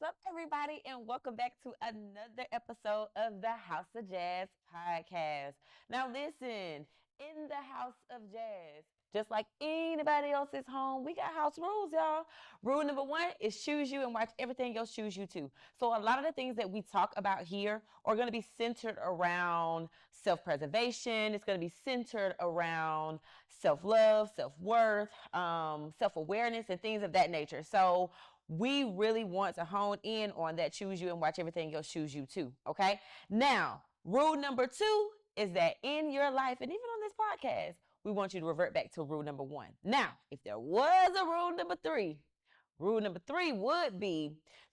up, everybody? And welcome back to another episode of the House of Jas Podcast. Now, listen, in the House of Jas, just like anybody else's home, we got house rules, y'all. Rule number one is choose you and watch everything else choose you too. So, a lot of the things that we talk about here are going to be centered around self preservation, it's going to be centered around self love, self worth, self awareness, and things of that nature. So, we really want to hone in on that choose you and watch everything else choose you too. Okay. Now, rule number two is that in your life, and even on this podcast, we want you to revert back to rule number one. Now, if there was a rule number three would be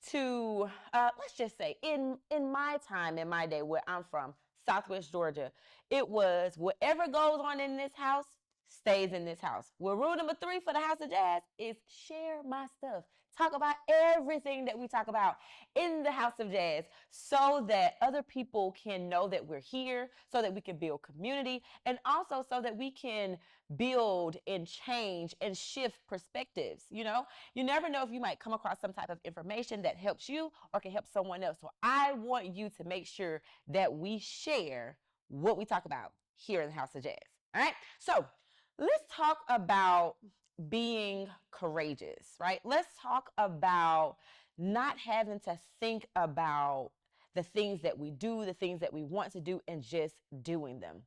to, let's just say, in my time, in my day, where I'm from, Southwest Georgia, it was whatever goes on in this house stays in this house. Well, rule number three for the House of Jas is share my stuff. Talk about everything that we talk about in the House of Jas so that other people can know that we're here, so that we can build community, and also so that we can build and change and shift perspectives. You never know if you might come across some type of information that helps you or can help someone else. So I want you to make sure that we share what we talk about here in the House of Jas. All right. So let's talk about being courageous, right? Let's talk about not having to think about the things that we do, the things that we want to do, and just doing them.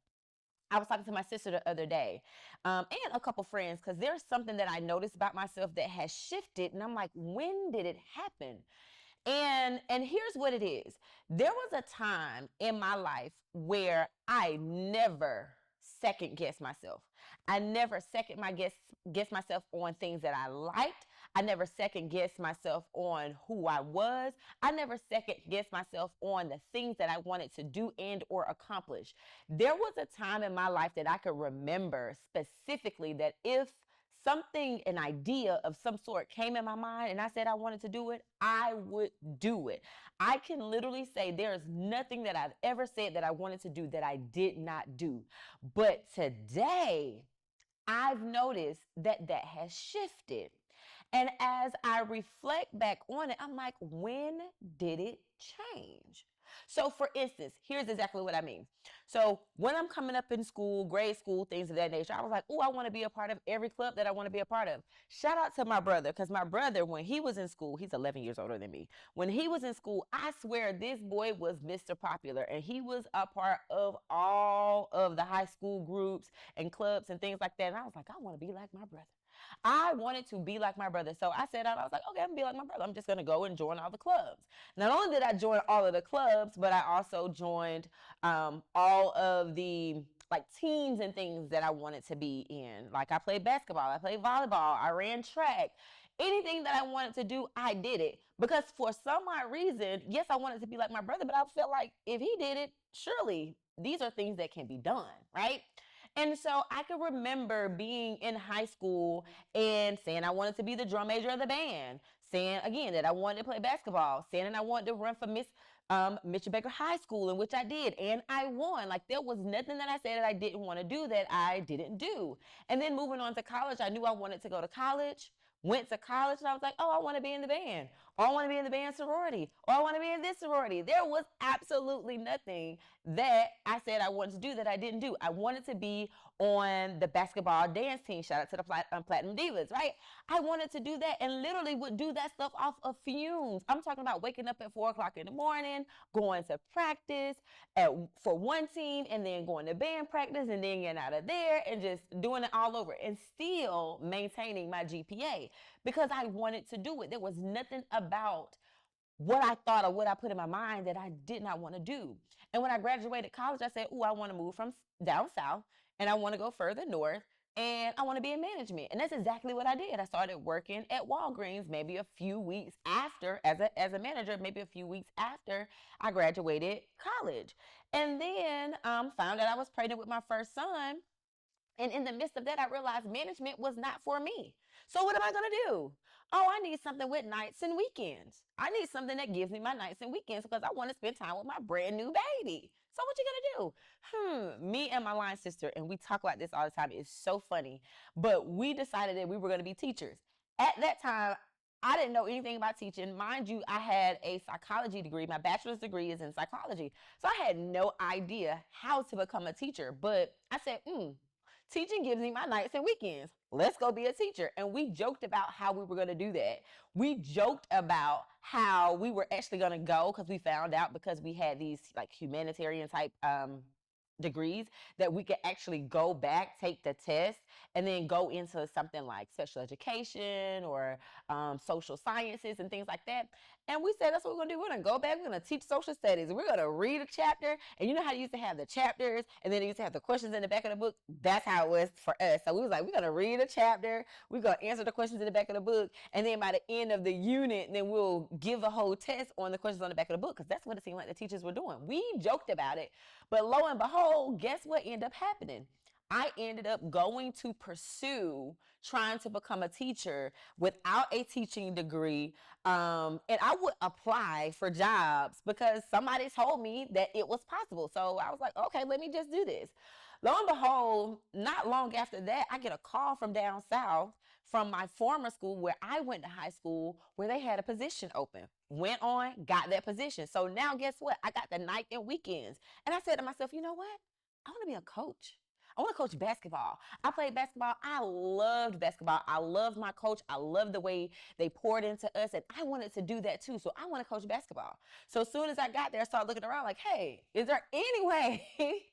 I was talking to my sister the other day and a couple friends because there's something that I noticed about myself that has shifted. And I'm like, when did it happen? And here's what it is. There was a time in my life where I never second guess myself. I never guess myself on things that I liked. I never second guessed myself on who I was. I never second guessed myself on the things that I wanted to do and or accomplish. There was a time in my life that I could remember specifically that if an idea of some sort came in my mind and I said I wanted to do it, I would do it. I can literally say there is nothing that I've ever said that I wanted to do that I did not do. But today, I've noticed that that has shifted. And as I reflect back on it, I'm like, when did it change? So, for instance, here's exactly what I mean. So, when I'm coming up in school, grade school, things of that nature, I was like, oh, I want to be a part of every club that I want to be a part of. Shout out to my brother, because my brother, when he was in school, he's 11 years older than me. When he was in school, I swear this boy was Mr. Popular, and he was a part of all of the high school groups and clubs and things like that. And I was like, I want to be like my brother. I wanted to be like my brother. So I said out, I was like, okay, I'm going to be like my brother. I'm just going to go and join all the clubs. Not only did I join all of the clubs, but I also joined all of the like teams and things that I wanted to be in. Like I played basketball, I played volleyball, I ran track. Anything that I wanted to do, I did it. Because for some odd reason, yes, I wanted to be like my brother, but I felt like if he did it, surely these are things that can be done, right? And so I can remember being in high school and saying I wanted to be the drum major of the band, saying again that I wanted to play basketball, saying that I wanted to run for Miss Mitchell Baker High School, in which I did, and I won. Like there was nothing that I said that I didn't want to do that I didn't do. And then moving on to college, I knew I wanted to go to college. Went to college and I was like, oh, I want to be in the band. Or I want to be in the band sorority. Or I want to be in this sorority. There was absolutely nothing that I said I wanted to do that I didn't do. I wanted to be on the basketball dance team. Shout out to the Platinum Divas, right? I wanted to do that and literally would do that stuff off of fumes. I'm talking about waking up at 4 o'clock in the morning, going to practice for one team, and then going to band practice, and then getting out of there and just doing it all over and still maintaining my GPA because I wanted to do it. There was nothing about what I thought or what I put in my mind that I did not want to do. And when I graduated college, I said, oh, I want to move from down south and I want to go further north and I want to be in management. And that's exactly what I did. I started working at Walgreens maybe a few weeks after, as a manager, maybe a few weeks after I graduated college. And then found out I was pregnant with my first son. And in the midst of that, I realized management was not for me. So what am I going to do? Oh, I need something with nights and weekends. I need something that gives me my nights and weekends because I want to spend time with my brand new baby. So what you going to do? Me and my line sister, and we talk about this all the time. It's so funny. But we decided that we were going to be teachers. At that time, I didn't know anything about teaching. Mind you, I had a psychology degree. My bachelor's degree is in psychology. So I had no idea how to become a teacher. But I said, teaching gives me my nights and weekends. Let's go be a teacher. And we joked about how we were going to do that. We joked about how we were actually going to go because we found out because we had these like humanitarian type degrees that we could actually go back, take the test, and then go into something like special education or social sciences and things like that. And we said that's what we're gonna do. We're gonna go back. We're gonna teach social studies. We're gonna read a chapter. And you know how you used to have the chapters, and then you used to have the questions in the back of the book. That's how it was for us. So we was like, we're gonna read a chapter. We're gonna answer the questions in the back of the book, and then by the end of the unit, then we'll give a whole test on the questions on the back of the book because that's what it seemed like the teachers were doing. We joked about it, but lo and behold, guess what ended up happening? I ended up going to pursue trying to become a teacher without a teaching degree. And I would apply for jobs because somebody told me that it was possible. So I was like, okay, let me just do this. Lo and behold, not long after that, I get a call from down south from my former school where I went to high school where they had a position open. Went on, got that position. So now guess what? I got the night and weekends. And I said to myself, you know what? I want to be a coach. I want to coach basketball. I played basketball. I loved basketball. I loved my coach. I loved the way they poured into us. And I wanted to do that too. So I want to coach basketball. So as soon as I got there, I started looking around like, hey, is there any way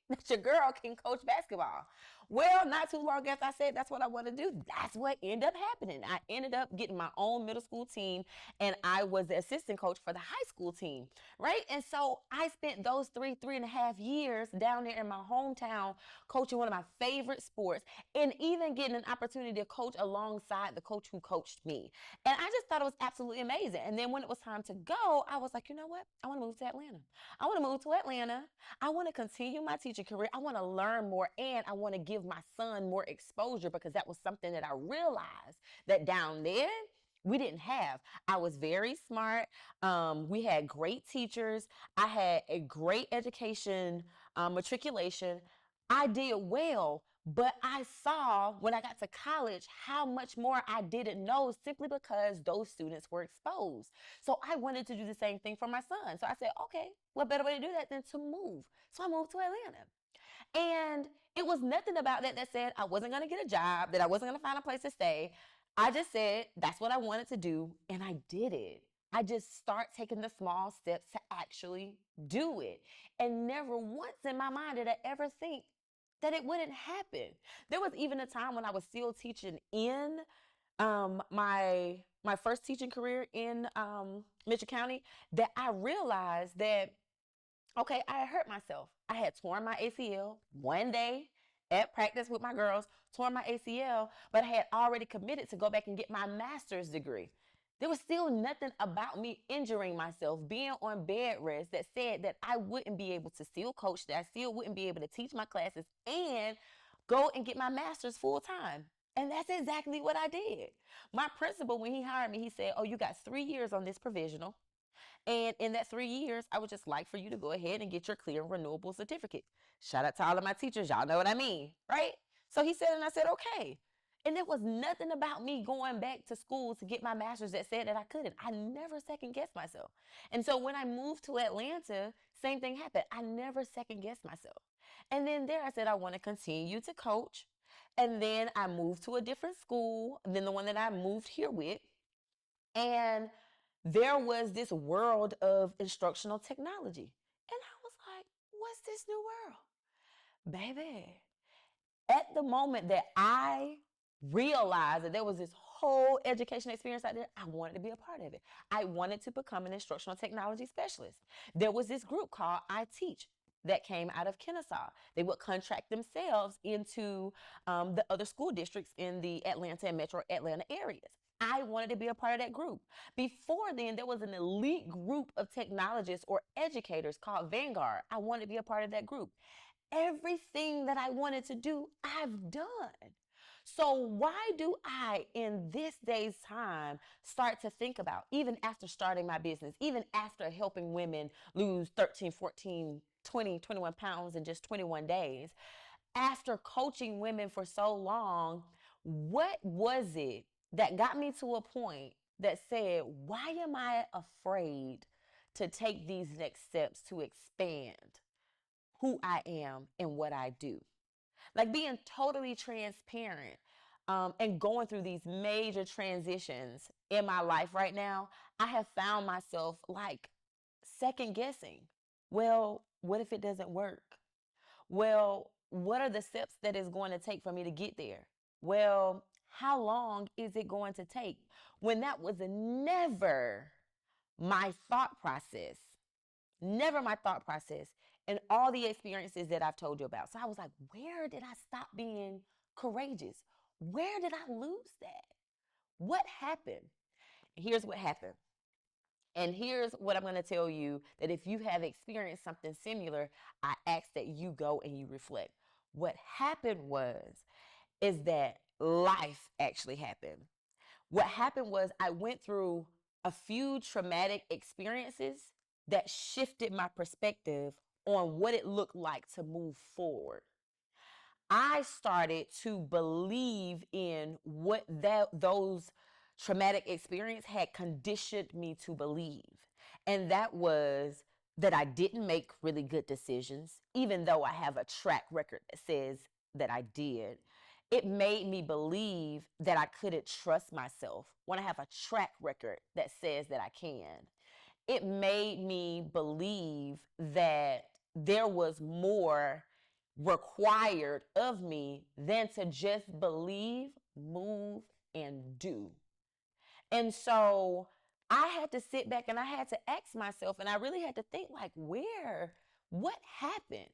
that your girl can coach basketball? Well, not too long after I said that's what I want to do, that's what ended up happening. I ended up getting my own middle school team, and I was the assistant coach for the high school team, right? And so I spent those 3.5 years down there in my hometown coaching one of my favorite sports and even getting an opportunity to coach alongside the coach who coached me. And I just thought it was absolutely amazing. And then when it was time to go, I was like, you know what? I want to move to Atlanta. I want to move to Atlanta. I want to continue my teaching career. I want to learn more, and I want to give my son more exposure because that was something that I realized that down there we didn't have. I was very smart. We had great teachers. I had a great education matriculation. I did well, but I saw when I got to college how much more I didn't know simply because those students were exposed. So I wanted to do the same thing for my son. So I said, okay, what better way to do that than to move? So I moved to Atlanta. And it was nothing about that that said I wasn't going to get a job, that I wasn't going to find a place to stay. I just said that's what I wanted to do, and I did it. I just start taking the small steps to actually do it. And never once in my mind did I ever think that it wouldn't happen. There was even a time when I was still teaching in my first teaching career in Mitchell County that I realized that okay, I had hurt myself. I had torn my ACL one day at practice with my girls, torn my ACL, but I had already committed to go back and get my master's degree. There was still nothing about me injuring myself, being on bed rest that said that I wouldn't be able to still coach, that I still wouldn't be able to teach my classes and go and get my master's full time. And that's exactly what I did. My principal, when he hired me, he said, oh, you got 3 years on this provisional. And in that 3 years, I would just like for you to go ahead and get your clear and renewable certificate. Shout out to all of my teachers. Y'all know what I mean, right? So he said, and I said, okay. And there was nothing about me going back to school to get my master's that said that I couldn't. I never second guessed myself. And so when I moved to Atlanta, same thing happened. I never second guessed myself. And then there I said, I want to continue to coach. And then I moved to a different school than the one that I moved here with. And there was this world of instructional technology. And I was like, what's this new world? Baby, at the moment that I realized that there was this whole education experience out there, I wanted to be a part of it. I wanted to become an instructional technology specialist. There was this group called I Teach that came out of Kennesaw. They would contract themselves into the other school districts in the Atlanta and Metro Atlanta areas. I wanted to be a part of that group. Before then, there was an elite group of technologists or educators called Vanguard. I wanted to be a part of that group. Everything that I wanted to do, I've done. So why do I, in this day's time, start to think about, even after starting my business, even after helping women lose 13, 14, 20, 21 pounds in just 21 days, after coaching women for so long, what was it that got me to a point that said, why am I afraid to take these next steps to expand who I am and what I do? Like being totally transparent and going through these major transitions in my life right now, I have found myself like second guessing. Well, what if it doesn't work? Well, what are the steps that it's going to take for me to get there? Well, how long is it going to take? When that was never my thought process, never my thought process, and all the experiences that I've told you about. So I was like, where did I stop being courageous? Where did I lose that? What happened? Here's what happened. And here's what I'm going to tell you, that if you have experienced something similar, I ask that you go and you reflect. What happened is that life actually happened. What happened was I went through a few traumatic experiences that shifted my perspective on what it looked like to move forward. I started to believe in what those traumatic experience had conditioned me to believe. And that was that I didn't make really good decisions, even though I have a track record that says that I did. It made me believe that I couldn't trust myself when I have a track record that says that I can. It made me believe that there was more required of me than to just believe, move, and do. And so I had to sit back and I had to ask myself, and I really had to think, like, what happened?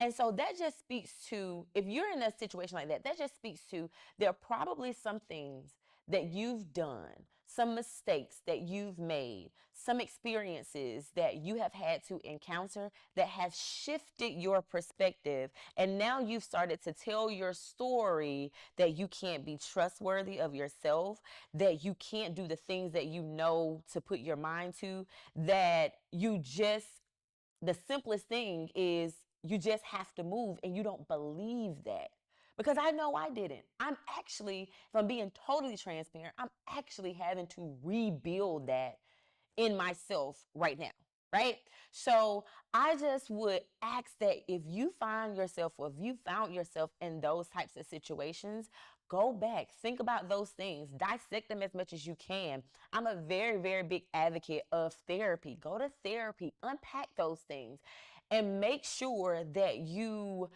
And so that just speaks to, if you're in a situation like that, that just speaks to there are probably some things that you've done, some mistakes that you've made, some experiences that you have had to encounter that have shifted your perspective. And now you've started to tell your story that you can't be trustworthy of yourself, that you can't do the things that you know to put your mind to, that you just, the simplest thing is you just have to move, and you don't believe that. Because I know I didn't. I'm actually, if I'm being totally transparent, I'm actually having to rebuild that in myself right now, right? So I just would ask that if you find yourself, or if you found yourself in those types of situations, go back, think about those things, dissect them as much as you can. I'm a very, very big advocate of therapy. Go to therapy, unpack those things, and make sure that you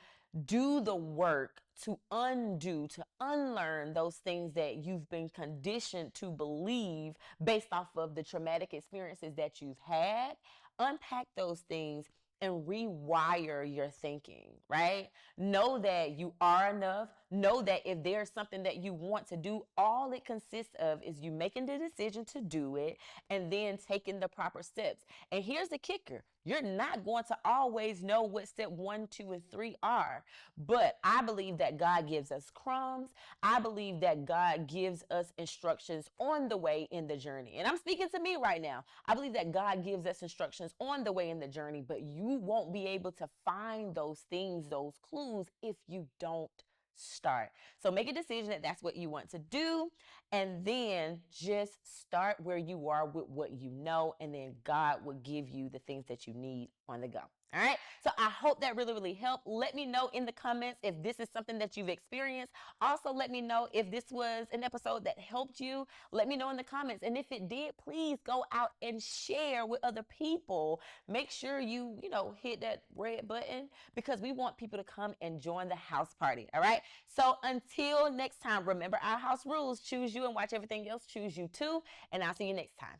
do the work to undo, to unlearn those things that you've been conditioned to believe based off of the traumatic experiences that you've had. Unpack those things and rewire your thinking, right? Know that you are enough. Know that if there's something that you want to do, all it consists of is you making the decision to do it and then taking the proper steps. And here's the kicker. You're not going to always know what step 1, 2, and 3 are. But I believe that God gives us crumbs. I believe that God gives us instructions on the way in the journey. And I'm speaking to me right now. I believe that God gives us instructions on the way in the journey, but you won't be able to find those things, those clues, if you don't start. So make a decision that that's what you want to do, and then just start where you are with what you know, and then God will give you the things that you need on the go. All right. So I hope that really, really helped. Let me know in the comments if this is something that you've experienced. Also, let me know if this was an episode that helped you. Let me know in the comments. And if it did, please go out and share with other people. Make sure you hit that red button, because we want people to come and join the house party. All right. So until next time, remember our house rules: choose you and watch everything else choose you too. And I'll see you next time.